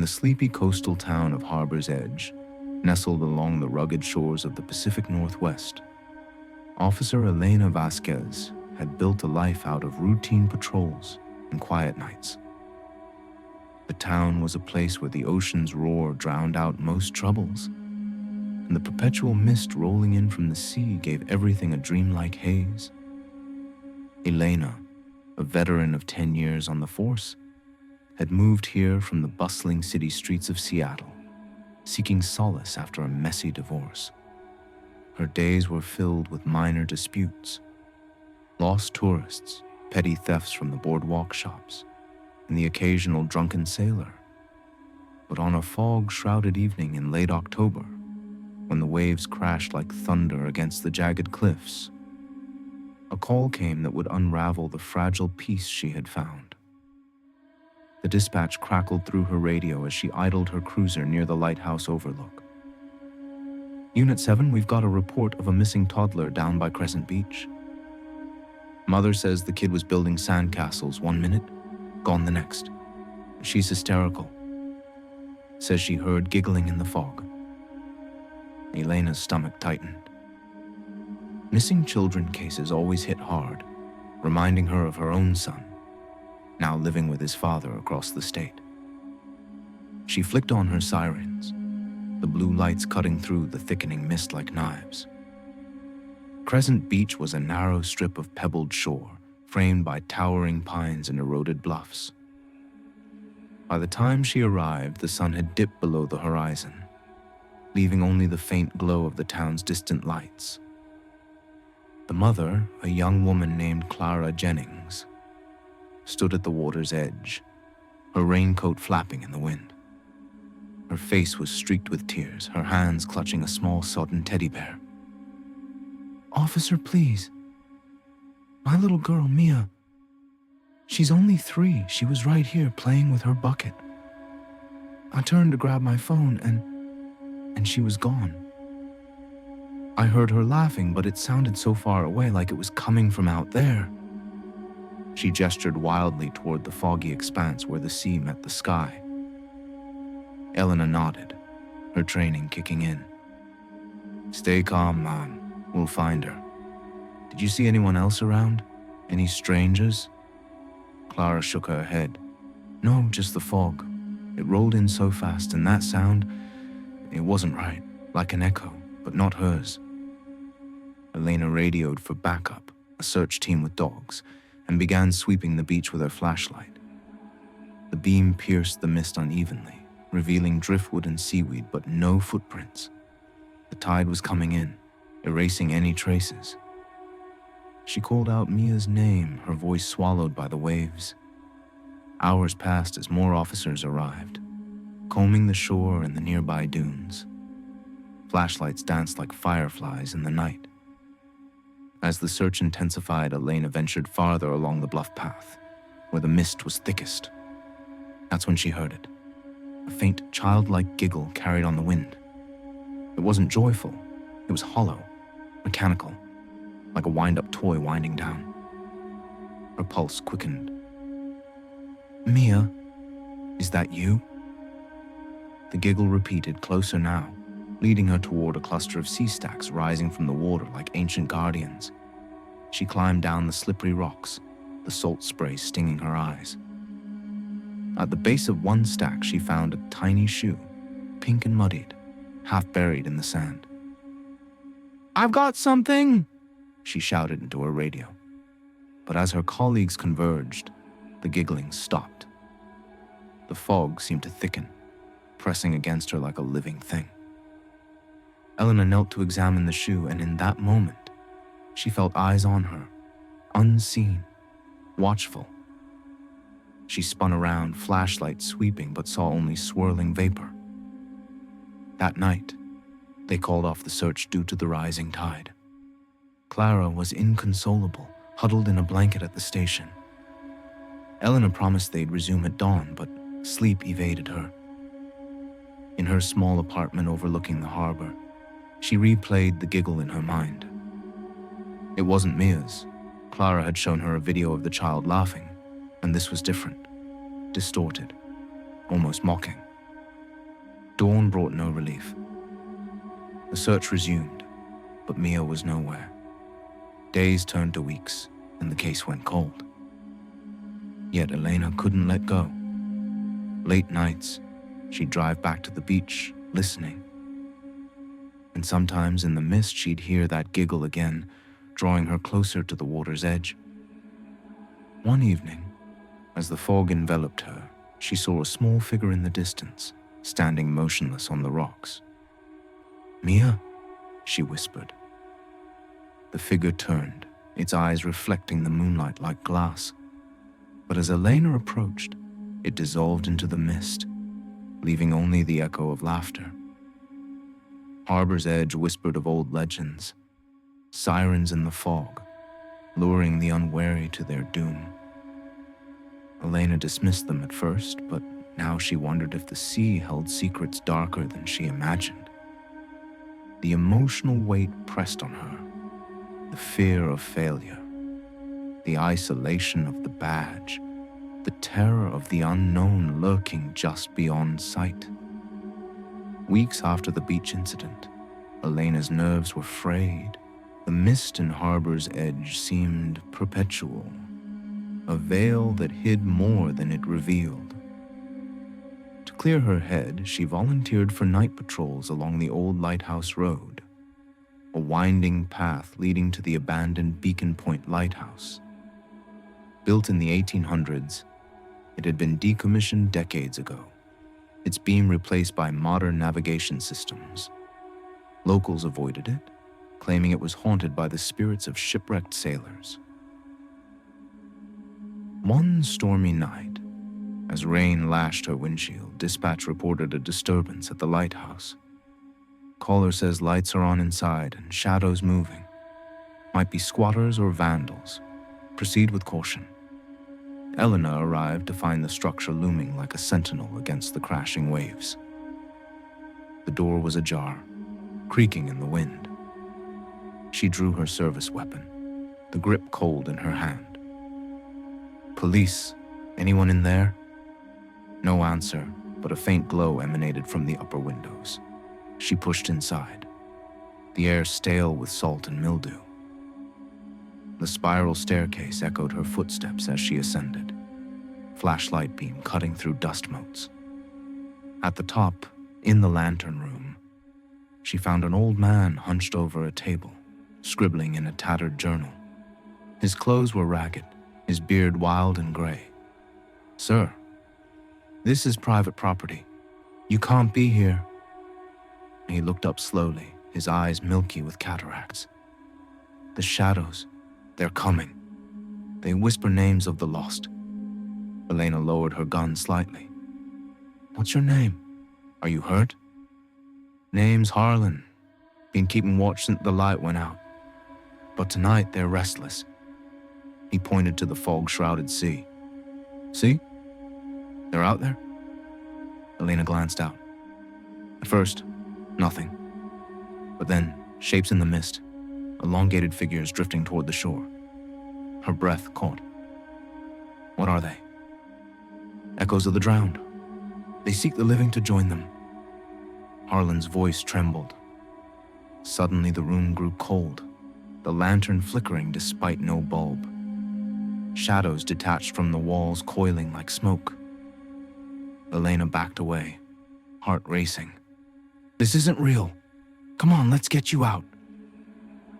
the sleepy coastal town of Harbor's Edge, nestled along the rugged shores of the Pacific Northwest, Officer Elena Vasquez had built a life out of routine patrols and quiet nights. The town was a place where the ocean's roar drowned out most troubles, and the perpetual mist rolling in from the sea gave everything a dreamlike haze. Elena, a veteran of 10 years on the force, had moved here from the bustling city streets of Seattle, seeking solace after a messy divorce. Her days were filled with minor disputes, lost tourists, petty thefts from the boardwalk shops, and the occasional drunken sailor. But on a fog-shrouded evening in late October, when the waves crashed like thunder against the jagged cliffs, a call came that would unravel the fragile peace she had found. The dispatch crackled through her radio as she idled her cruiser near the Lighthouse overlook. Unit 7, we've got a report of a missing toddler down by Crescent Beach. Mother says the kid was building sandcastles 1 minute, gone the next. She's hysterical. Says she heard giggling in the fog. Elena's stomach tightened. Missing children cases always hit hard, reminding her of her own son, now living with his father across the state. She flicked on her sirens, the blue lights cutting through the thickening mist like knives. Crescent Beach was a narrow strip of pebbled shore, framed by towering pines and eroded bluffs. By the time she arrived, the sun had dipped below the horizon, leaving only the faint glow of the town's distant lights. The mother, a young woman named Clara Jennings, stood at the water's edge, her raincoat flapping in the wind. Her face was streaked with tears, her hands clutching a small sodden teddy bear. "Officer, please. My little girl, Mia. She's only 3. She was right here playing with her bucket. I turned to grab my phone and she was gone. I heard her laughing, but it sounded so far away, like it was coming from out there." She gestured wildly toward the foggy expanse where the sea met the sky. Elena nodded, her training kicking in. "Stay calm, Mom. We'll find her. Did you see anyone else around? Any strangers?" Clara shook her head. "No, just the fog. It rolled in so fast, and that sound, it wasn't right, like an echo, but not hers." Elena radioed for backup, a search team with dogs, and began sweeping the beach with her flashlight. The beam pierced the mist unevenly, revealing driftwood and seaweed, but no footprints. The tide was coming in, erasing any traces. She called out Mia's name, her voice swallowed by the waves. Hours passed as more officers arrived, combing the shore and the nearby dunes. Flashlights danced like fireflies in the night. As the search intensified, Elena ventured farther along the bluff path, where the mist was thickest. That's when she heard it. A faint, childlike giggle carried on the wind. It wasn't joyful. It was hollow, mechanical, like a wind-up toy winding down. Her pulse quickened. "Mia, is that you?" The giggle repeated, closer now, leading her toward a cluster of sea stacks rising from the water like ancient guardians. She climbed down the slippery rocks, the salt spray stinging her eyes. At the base of one stack, she found a tiny shoe, pink and muddied, half buried in the sand. "I've got something!" she shouted into her radio. But as her colleagues converged, the giggling stopped. The fog seemed to thicken, pressing against her like a living thing. Elena knelt to examine the shoe, and in that moment, she felt eyes on her, unseen, watchful. She spun around, flashlight sweeping, but saw only swirling vapor. That night, they called off the search due to the rising tide. Clara was inconsolable, huddled in a blanket at the station. Elena promised they'd resume at dawn, but sleep evaded her. In her small apartment overlooking the harbor, she replayed the giggle in her mind. It wasn't Mia's. Clara had shown her a video of the child laughing, and this was different, distorted, almost mocking. Dawn brought no relief. The search resumed, but Mia was nowhere. Days turned to weeks, and the case went cold. Yet Elena couldn't let go. Late nights, she'd drive back to the beach, listening. And sometimes in the mist, she'd hear that giggle again, drawing her closer to the water's edge. One evening, as the fog enveloped her, she saw a small figure in the distance, standing motionless on the rocks. "Mia," she whispered. The figure turned, its eyes reflecting the moonlight like glass. But as Elena approached, it dissolved into the mist, leaving only the echo of laughter. Harbor's Edge whispered of old legends, sirens in the fog, luring the unwary to their doom. Elena dismissed them at first, but now she wondered if the sea held secrets darker than she imagined. The emotional weight pressed on her, the fear of failure, the isolation of the badge, the terror of the unknown lurking just beyond sight. Weeks after the beach incident, Elena's nerves were frayed. The mist in Harbor's Edge seemed perpetual, a veil that hid more than it revealed. To clear her head, she volunteered for night patrols along the old Lighthouse Road, a winding path leading to the abandoned Beacon Point Lighthouse. Built in the 1800s, it had been decommissioned decades ago, its beam replaced by modern navigation systems. Locals avoided it, claiming it was haunted by the spirits of shipwrecked sailors. One stormy night, as rain lashed her windshield, dispatch reported a disturbance at the lighthouse. Caller says lights are on inside and shadows moving. Might be squatters or vandals. Proceed with caution. Elena arrived to find the structure looming like a sentinel against the crashing waves. The door was ajar, creaking in the wind. She drew her service weapon, the grip cold in her hand. "Police, anyone in there?" No answer, but a faint glow emanated from the upper windows. She pushed inside, the air stale with salt and mildew. The spiral staircase echoed her footsteps as she ascended, flashlight beam cutting through dust motes. At the top, in the lantern room, she found an old man hunched over a table, scribbling in a tattered journal. His clothes were ragged, his beard wild and gray. "Sir, this is private property. You can't be here." He looked up slowly, his eyes milky with cataracts. "The shadows, they're coming. They whisper names of the lost." Elena lowered her gun slightly. "What's your name? Are you hurt?" "Name's Harlan. Been keeping watch since the light went out. But tonight they're restless." He pointed to the fog-shrouded sea. "See? They're out there?" Elena glanced out. At first, nothing. But then, shapes in the mist, elongated figures drifting toward the shore. Her breath caught. "What are they?" "Echoes of the drowned. They seek the living to join them." Harlan's voice trembled. Suddenly the room grew cold, the lantern flickering despite no bulb. Shadows detached from the walls, coiling like smoke. Elena backed away, heart racing. "This isn't real. Come on, let's get you out."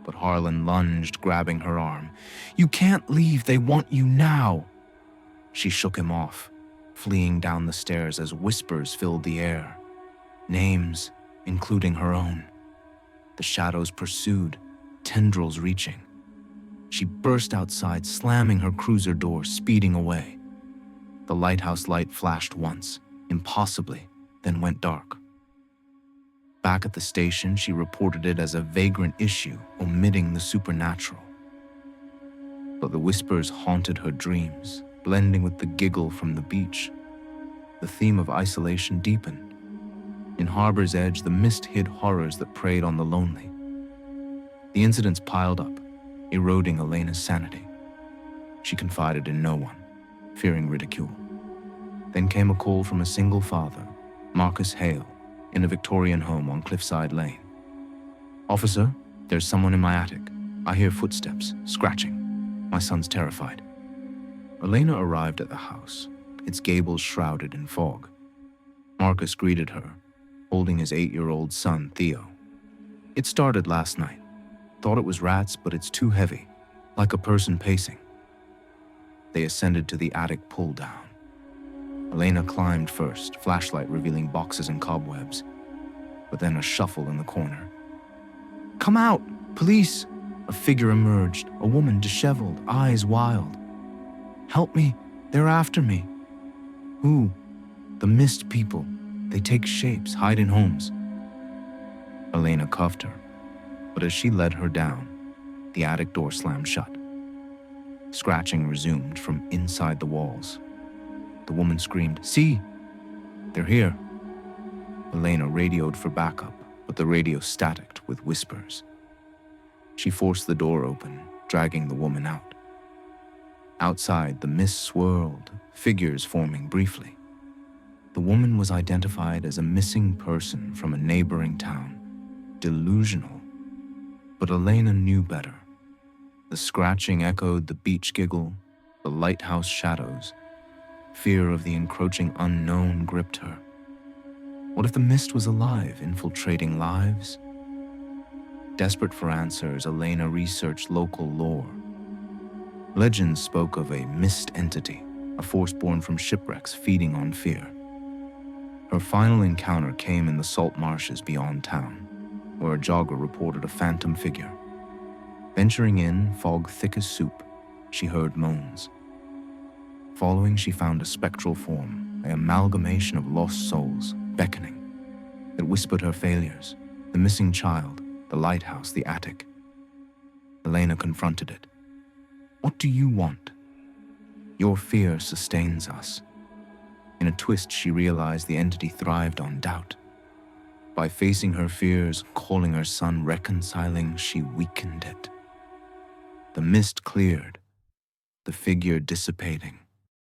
But Harlan lunged, grabbing her arm. "You can't leave, they want you now." She shook him off, fleeing down the stairs as whispers filled the air. Names, including her own. The shadows pursued, tendrils reaching. She burst outside, slamming her cruiser door, speeding away. The lighthouse light flashed once, impossibly, then went dark. Back at the station, she reported it as a vagrant issue, omitting the supernatural. But the whispers haunted her dreams, blending with the giggle from the beach. The theme of isolation deepened. In Harbor's Edge, the mist hid horrors that preyed on the lonely. The incidents piled up, eroding Elena's sanity. She confided in no one, fearing ridicule. Then came a call from a single father, Marcus Hale, in a Victorian home on Cliffside Lane. "Officer, there's someone in my attic. I hear footsteps, scratching. My son's terrified." Elena arrived at the house, its gables shrouded in fog. Marcus greeted her, holding his 8-year-old son, Theo. "It started last night. Thought it was rats, but it's too heavy, like a person pacing." They ascended to the attic pull-down. Elena climbed first, flashlight revealing boxes and cobwebs, but then a shuffle in the corner. "Come out! Police!" A figure emerged, a woman disheveled, eyes wild. "Help me! They're after me!" "Who?" "The mist people. They take shapes, hide in homes." Elena cuffed her, but as she led her down, the attic door slammed shut. Scratching resumed from inside the walls. The woman screamed, "See! They're here!" Elena radioed for backup, but the radio staticked with whispers. She forced the door open, dragging the woman out. Outside, the mist swirled, figures forming briefly. The woman was identified as a missing person from a neighboring town. Delusional. But Elena knew better. The scratching echoed the beach giggle, the lighthouse shadows. Fear of the encroaching unknown gripped her. What if the mist was alive, infiltrating lives? Desperate for answers, Elena researched local lore. Legends spoke of a mist entity, a force born from shipwrecks feeding on fear. Her final encounter came in the salt marshes beyond town, where a jogger reported a phantom figure. Venturing in, fog thick as soup, she heard moans. Following, she found a spectral form, an amalgamation of lost souls, beckoning. It whispered her failures, the missing child, the lighthouse, the attic. Elena confronted it. "What do you want?" "Your fear sustains us." In a twist, she realized the entity thrived on doubt. By facing her fears, calling her son, reconciling, she weakened it. The mist cleared, the figure dissipating.